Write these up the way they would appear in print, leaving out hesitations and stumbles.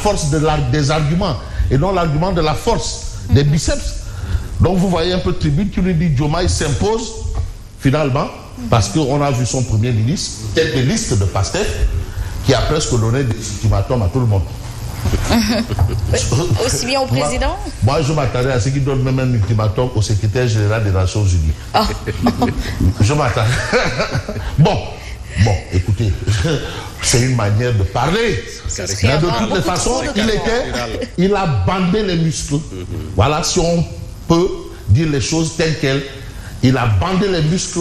force des arguments et non l'argument de la force des biceps. Donc vous voyez un peu Tribune qui lui dit Diomaye s'impose finalement parce qu'on a vu son premier ministre, tête de liste de Pastef, qui a presque donné des ultimatums à tout le monde. Aussi bien au président? Moi, je m'attendais à ce qu'il donne même un ultimatum au secrétaire général des Nations Unies. Oh. Je m'attendais. Bon, écoutez, c'est une manière de parler. Mais de toutes les façons, il a bandé les muscles. Voilà, si on peut dire les choses telles quelles. Il a bandé les muscles.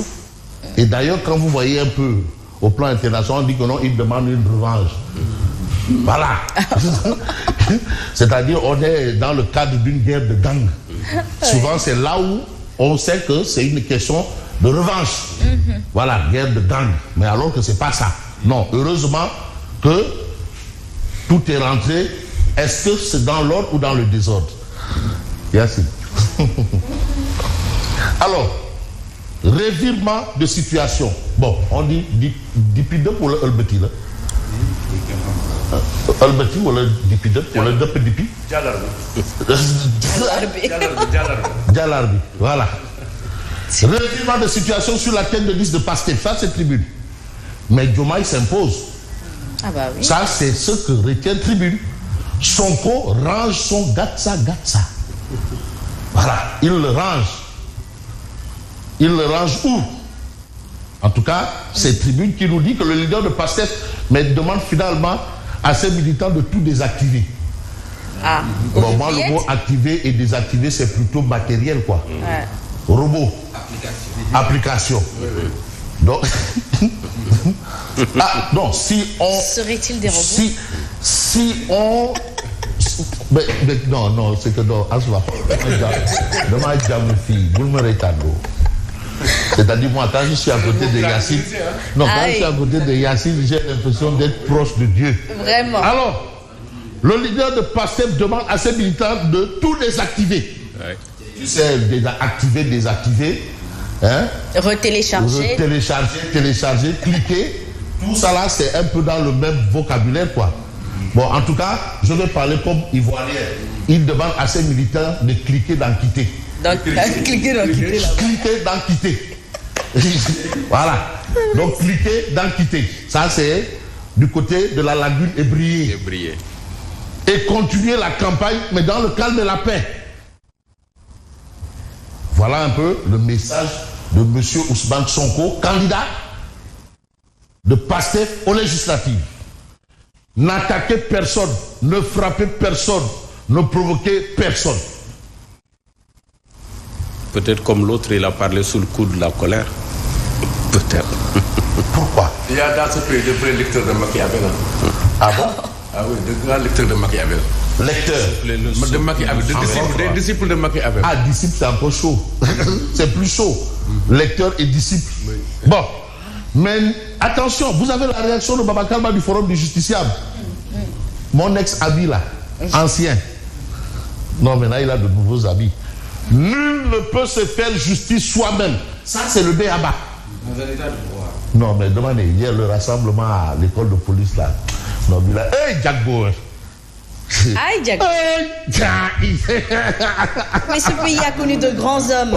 Et d'ailleurs, quand vous voyez un peu au plan international, on dit que non, il demande une revanche. Voilà. C'est-à-dire, on est dans le cadre d'une guerre de gang. Souvent, c'est là où on sait que c'est une question de revanche. Voilà, guerre de gang. Mais alors que c'est pas ça. Non, heureusement que tout est rentré. Est-ce que c'est dans l'ordre ou dans le désordre? Merci. Alors, revirement de situation. Bon, on dit Dipide pour le Ulbeti là. Ulbeti ou le Dipide pour le Dipi. Djalarbi. Voilà. Revirement de situation sur la tête de liste de Pastef. Ça, c'est Tribune. Mais Diomaye s'impose. Ah bah oui. Ça, c'est ce que retient Tribune. Sonko range son gatsa. Voilà, il le range. Il le range où? En tout cas, c'est Tribune qui nous dit que le leader de Pastef demande finalement à ses militants de tout désactiver. Ah. Bon, moi, le mot activer et désactiver, c'est plutôt matériel, quoi. Ouais. Robot. Application. Donc, non, si on... Serait-il des robots? Si on... Mais non, c'est que non, demain, vous me retardez. C'est-à-dire, moi, quand je suis à côté de Yassine, je suis à côté de Yassine, j'ai l'impression d'être proche de Dieu. Vraiment. Alors, le leader de Pastef demande à ses militants de tout désactiver. Ouais. Tu sais, activer, désactiver. Hein? Retélécharger, cliquer. Tout ça là, c'est un peu dans le même vocabulaire, quoi. Bon, en tout cas, je vais parler comme Ivoirien. Il demande à ses militants de cliquer dans quitter. Cliquer dans quitter. Cliquer dans quitter. Voilà. Donc, cliquer dans quitter. Ça, c'est du côté de la lagune ébriée. Et continuer la campagne, mais dans le calme et la paix. Voilà un peu le message de M. Ousmane Sonko, candidat de Pastef aux législatives. N'attaquez personne, ne frappez personne, ne provoquez personne. Peut-être comme l'autre, il a parlé sous le coup de la colère. Peut-être. Pourquoi? Il y a dans ce pays de vrais lecteurs de Machiavel. Ah bon? Ah oui, de grands lecteurs de Machiavel. Lecteurs de Machiavel, des disciples de Machiavel. Ah, disciples, c'est encore chaud. C'est plus chaud. Lecteurs et disciples. Oui. Bon. Mais attention, vous avez la réaction de Baba Kalba du Forum du Justiciable. Mon ex-habit là, ancien. Non, maintenant il a de nouveaux habits. Nul ne peut se faire justice soi-même. Ça, c'est le B.A.B.A. Dans un état de pouvoir. Non, mais demandez, hier, le rassemblement à l'école de police là. Non, il a. Hey, Jack Bauer! Aïe, Jack. Mais ce pays a connu de grands hommes.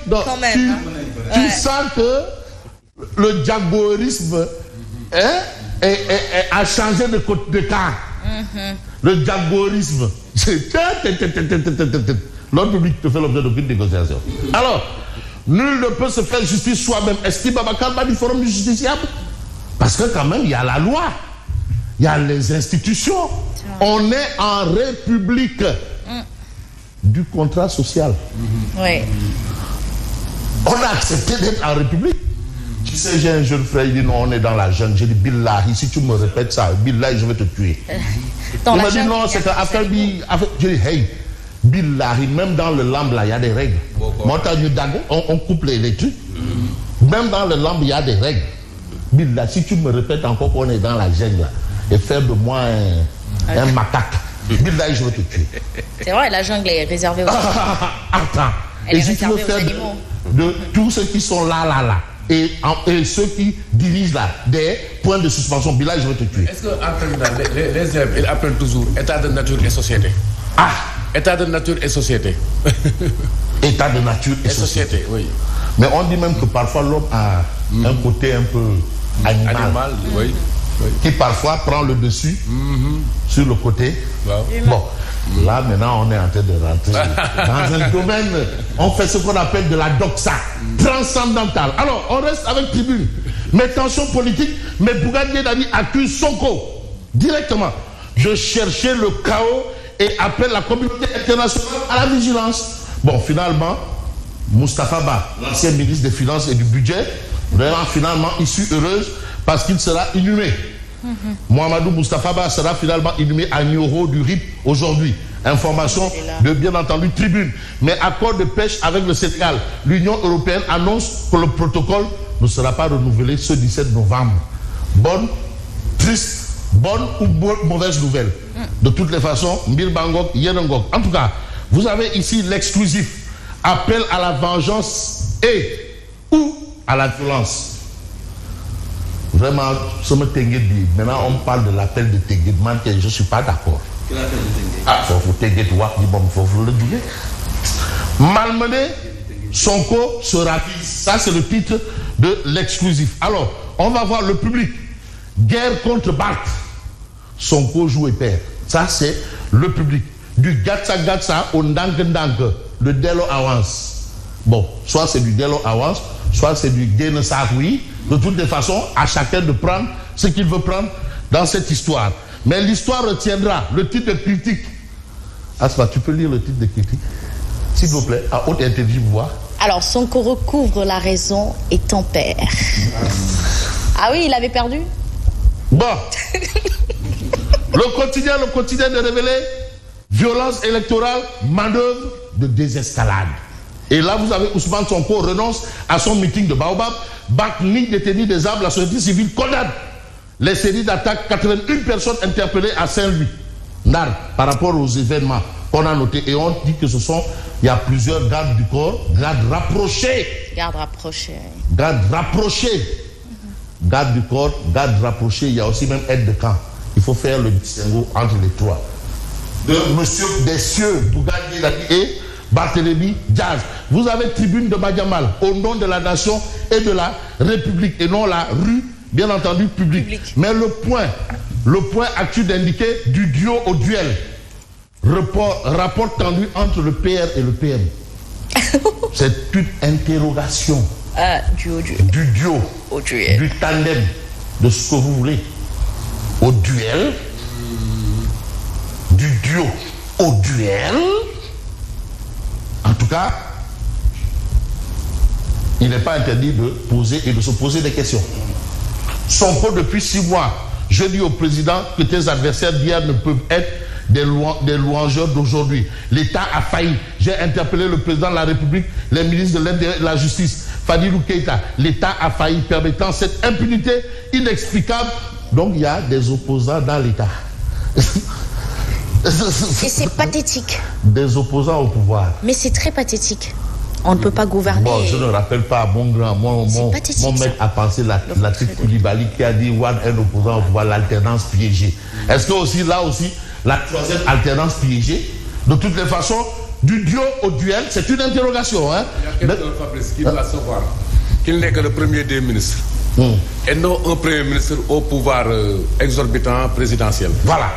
Donc, quand même. Tu sens que le jaguarisme a changé de cas. Le jaguarisme. L'ordre public te fait l'objet d'aucune négociation. Alors, nul ne peut se faire justice soi-même. Estime Baba Kalba du Forum du Justiciable? Parce que quand même, il y a la loi. Il y a les institutions. On est en république du contrat social. Oui. On a accepté d'être en république. Tu sais, j'ai un jeune frère, il dit non, on est dans la jungle. J'ai dit, Billahi, si tu me répètes ça, Billahi, je vais te tuer. Il m'a dit non, c'est qu'affaire. Je dis, hey, Billahi, même dans le lambe, là, il y a des règles. On coupe les trucs. Même dans le lambe, il y a des règles. Billahi, si tu me répètes encore qu'on est dans la jungle, là, et faire de moi un macaque, Billahi, je vais te tuer. C'est vrai, la jungle est réservée aux animaux. Attends. Elle est réservée aux animaux. De tous ceux qui sont là, et ceux qui dirigent là, des points de suspension. Bilal, je vais te tuer. Est-ce qu'en terminant, les élèves, ils apprennent toujours état de nature et société? Ah! État de nature et société. État de nature et société. Oui. Mais on dit même que parfois l'homme a un côté un peu animal, oui. qui parfois prend le dessus sur le côté. Wow. Bon, là maintenant on est en train de rentrer dans un domaine, on fait ce qu'on appelle de la doxa transcendantale. Alors on reste avec Tribune, mais tension politique, mais Bougane Gueye Dany accuse Sonko directement de chercher le chaos et appelle la communauté internationale à la vigilance. Bon, finalement, Moustapha Ba, l'ancien ministre des Finances et du Budget, vraiment finalement issue heureuse parce qu'il sera inhumé. Mohamedou Moustapha Ba sera finalement inhumé à Nioro du RIP aujourd'hui. Information de bien entendu Tribune. Mais accord de pêche avec le Sénégal. L'Union européenne annonce que le protocole ne sera pas renouvelé ce 17 novembre. Bonne, triste, bonne ou mauvaise nouvelle. De toutes les façons, Mbir Bangok, Yenongok. En tout cas, vous avez ici l'exclusif. Appel à la vengeance et ou à la violence. Vraiment, maintenant on parle de l'appel de Tenguedman, je ne suis pas d'accord. Ah, il faut Tenguedouak, il faut le dire. Malmené, Sonko se ravise. Ça, c'est le titre de l'exclusif. Alors, on va voir le public. Guerre contre Barth. Sonko joue et perd. Ça, c'est le public. Du Gatsa au Ndangue, le Delo avance. Bon, soit c'est du Delo avance, soit c'est du Gene Sakoui. De toutes les façons, à chacun de prendre ce qu'il veut prendre dans cette histoire. Mais l'histoire retiendra le titre de critique. Asma, tu peux lire le titre de critique, s'il vous plaît, à haute intelligence. Alors, Sonko recouvre la raison et tempère. Ah oui, il avait perdu? Bon. Le quotidien de révéler violence électorale, manœuvre de désescalade. Et là, vous avez Ousmane Sonko renonce à son meeting de Baobab. BAC ni détenu des armes, la société civile condamne les séries d'attaques, 81 personnes interpellées à Saint-Louis, Nard, par rapport aux événements qu'on a notés. Et on dit que il y a plusieurs gardes du corps, gardes rapprochés. Gardes rapprochés. Gardes rapprochés. Garde du corps, garde rapprochés. Il y a aussi même aide de camp. Il faut faire le distinguo entre les trois. De monsieur des cieux, Bougane Gueye Dany et Barthélémy Diaz. Vous avez Tribune de Madiamal au nom de la nation et de la République et non la rue, bien entendu, publique. Mais le point actuel d'indiquer du duo au duel. Rapport tendu entre le PR et le PM. C'est une interrogation. Du duo au duel. Du tandem, de ce que vous voulez. Au duel. Du duo au duel. En tout cas, il n'est pas interdit de poser et de se poser des questions. Sonko, depuis 6 mois, je dis au président que tes adversaires d'hier ne peuvent être des louangeurs d'aujourd'hui. L'État a failli. J'ai interpellé le président de la République, les ministres de l'Intérieur et de la Justice, Fadilou Keïta. L'État a failli, permettant cette impunité inexplicable. Donc il y a des opposants dans l'État. Et c'est pathétique. Des opposants au pouvoir. Mais c'est très pathétique. On ne peut pas gouverner. Bon, je ne rappelle pas à mon grand, mon maître a pensé la petite Koulibaly qui a dit un opposant au pouvoir, l'alternance piégée. Est-ce que aussi là aussi, la troisième alternance piégée, de toutes les façons, du duo au duel, c'est une interrogation. Hein? Il y a quelqu'un, Fabrice, qui doit savoir qu'il n'est que le premier des ministres. Et non un premier ministre au pouvoir exorbitant présidentiel. Voilà.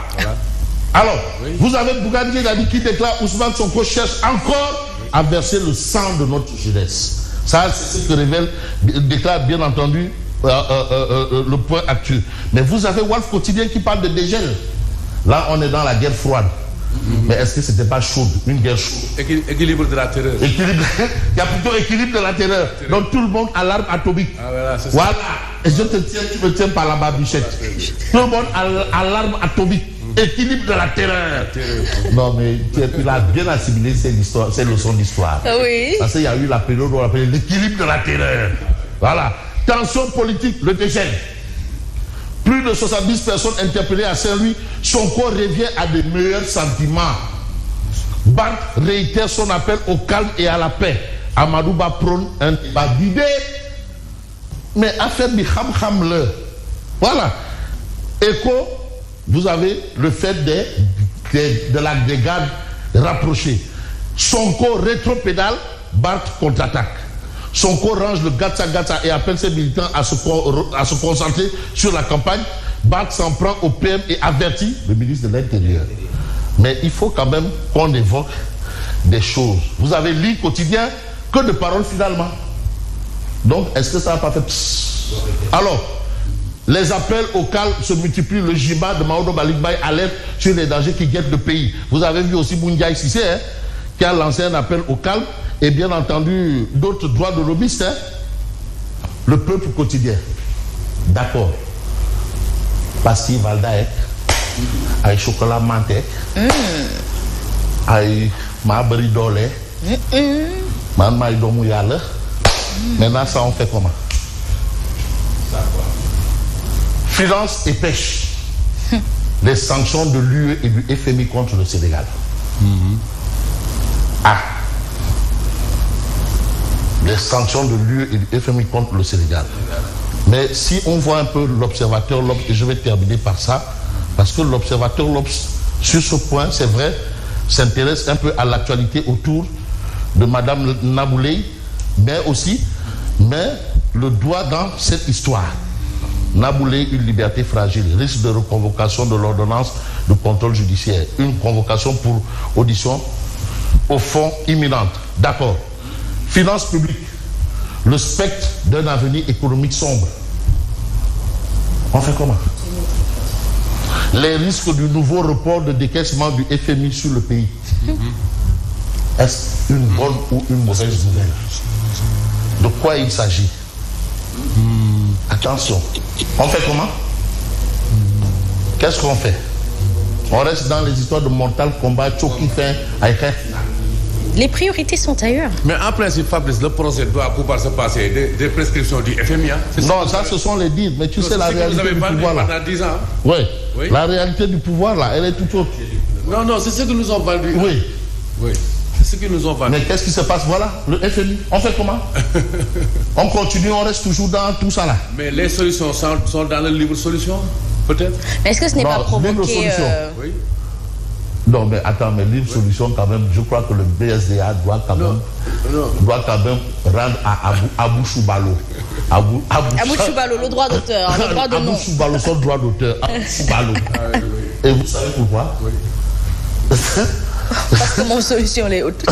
Alors, oui. Vous avez Bougane Gueye Dany qui déclare Ousmane Sonko cherche encore à verser le sang de notre jeunesse. Ça, c'est ce que déclare bien entendu le point actuel. Mais vous avez Walf Quotidien qui parle de dégel. Là, on est dans la guerre froide. Mais est-ce que c'était pas chaude, une guerre chaude? Équilibre de la terreur. Il y a plutôt équilibre de la terreur. Donc tout le monde a l'arme atomique. Ah, voilà. Et je te tiens, tu me tiens par la barbichette. Tout le monde a l'arme atomique. Équilibre de la terreur. Non mais tu as bien assimilé ces leçons d'histoire. Oui. Parce qu'il y a eu la période où on appelait l'équilibre de la terreur. Voilà. Tension politique, le dégel. Plus de 70 personnes interpellées à Saint-Louis. Sonko revient à de meilleurs sentiments. Barth réitère son appel au calme et à la paix. Amadou Ba prône un débat d'idées. Mais affaire bi kham le. Voilà. Écho, vous avez le fait de la brigade rapprochée. Sonko rétropédale, Barth contre-attaque. Sonko range le gatsa et appelle ses militants à se concentrer sur la campagne. Barth s'en prend au PM et avertit le ministre de l'Intérieur. Mais il faut quand même qu'on évoque des choses. Vous avez lu quotidien que de paroles finalement. Donc, est-ce que ça n'a pas fait psst? Alors, les appels au calme se multiplient. Le JIMA de Maodo Malick Baye alerte sur les dangers qui guettent le pays. Vous avez vu aussi Moundiaï Sissé, qui a lancé un appel au calme, et bien entendu d'autres droits de lobbyistes. Le peuple quotidien. D'accord. Pastille Valdaek, avec chocolat mantek, avec Mabri Dole, Manmaï Domouyale. Maintenant, ça, on fait comment? Finance et pêche. Les sanctions de l'UE et du FMI contre le Sénégal. Les sanctions de l'UE et du FMI contre le Sénégal. Mais si on voit un peu l'observateur L'Obs, et je vais terminer par ça, parce que l'observateur L'Obs, sur ce point, c'est vrai, s'intéresse un peu à l'actualité autour de Madame Nabouley, mais aussi met le doigt dans cette histoire. Nabouley, une liberté fragile, risque de reconvocation de l'ordonnance de contrôle judiciaire, une convocation pour audition au fond imminente. D'accord. Finances publiques, le spectre d'un avenir économique sombre. On fait comment? Les risques du nouveau report de décaissement du FMI sur le pays. Est-ce une bonne ou une mauvaise nouvelle? De quoi il s'agit? Attention. On fait comment? Qu'est-ce qu'on fait? On reste dans les histoires de Mortal Kombat, Choki fin, Aïkhe. Les priorités sont ailleurs. Mais en principe, Fabrice, le procès doit pouvoir se passer des prescriptions du FMI. Non, ça, ce sont les dires. Mais tu sais, la réalité du pouvoir là. Pendant 10 ans. Oui. La réalité du pouvoir là, elle est tout autre. Non, c'est ce que nous ont vendu. Oui. C'est ce que nous ont vendu. Mais qu'est-ce qui se passe? Voilà, le FMI. On fait comment? On continue, on reste toujours dans tout ça là. Mais les solutions sont dans le livre solution, peut-être. Mais est-ce que ce n'est pas provoqué Oui. Non, mais attends, mais livre solution quand même, je crois que le BSDA doit quand même rendre à Abou Choubalo. Abou Choubalo, le droit d'auteur, le droit de nom. Abou Choubalo, son droit d'auteur. Abou Choubalo. Et vous savez pourquoi? Parce que mon solution est haute.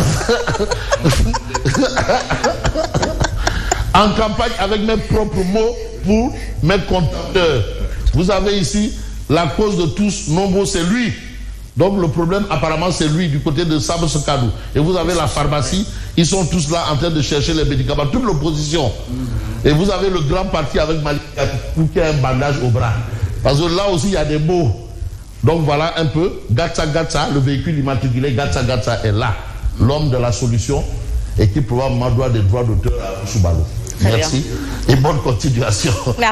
En campagne avec mes propres mots pour mes contacteurs. Vous avez ici la cause de tous, nombreux, c'est lui. Donc le problème apparemment c'est lui du côté de Sabo Sekadou. Et vous avez la pharmacie, ils sont tous là en train de chercher les médicaments, toute l'opposition. Et vous avez le grand parti avec Malik qui a un bandage au bras. Parce que là aussi il y a des mots. Donc voilà un peu, Gatsa, le véhicule immatriculé, Gatsa est là. L'homme de la solution et qui probablement doit des droits d'auteur à Choubalo. Merci et bonne continuation. Merci.